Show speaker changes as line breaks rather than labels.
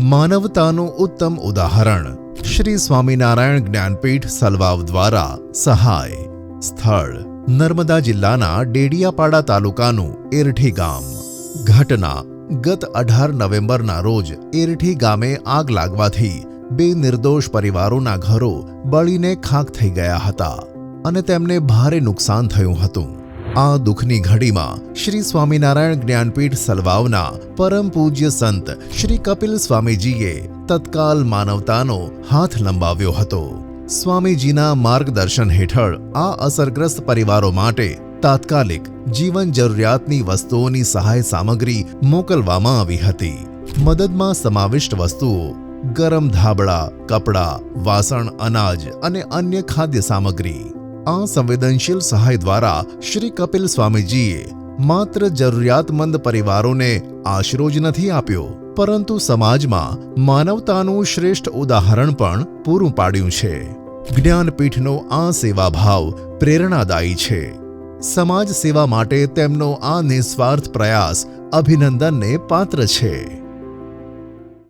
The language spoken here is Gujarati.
માનવતાનું ઉત્તમ ઉદાહરણ શ્રી સ્વામિનારાયણ જ્ઞાનપીઠ સલવાવ દ્વારા સહાય. સ્થળ નર્મદા જિલ્લાના ડેડિયાપાડા તાલુકાનું એરઠી ગામ. ઘટના ગત 18 નવેમ્બરના રોજ એરઠી ગામે આગ લાગવાથી 2 નિર્દોષ પરિવારોના ઘરો બળીને ખાખ થઈ ગયા હતા અને તેમને ભારે નુકસાન થયું હતું. આ દુઃખની ઘડીમાં શ્રી સ્વામિનારાયણ જ્ઞાનપીઠ સલવાવના પરમ પૂજ્ય સંત શ્રી કપિલ સ્વામીજીએ તત્કાલ માનવતાનો હાથ લંબાવ્યો હતો. સ્વામીજીના માર્ગદર્શન હેઠળ આ અસરગ્રસ્ત પરિવારો માટે તાત્કાલિક જીવન જરૂરિયાતની વસ્તુઓની સહાય સામગ્રી મોકલવામાં આવી હતી. મદદમાં સમાવિષ્ટ વસ્તુઓ ગરમ ધાબળા, કપડાં, વાસણ, અનાજ અને અન્ય ખાદ્ય સામગ્રી. આ સંવેદનશીલ સહાય દ્વારા શ્રી કપિલ સ્વામીજીએ માત્ર જરૂરિયાતમંદ પરિવારોને આશરો જ નથી આપ્યો, પરંતુ સમાજમાં માનવતાનું શ્રેષ્ઠ ઉદાહરણ પણ પૂરું પાડ્યું છે. જ્ઞાનપીઠનો આ સેવાભાવ પ્રેરણાદાયી છે. સમાજ સેવા માટે તેમનો આ નિસ્વાર્થ પ્રયાસ અભિનંદનને પાત્ર છે.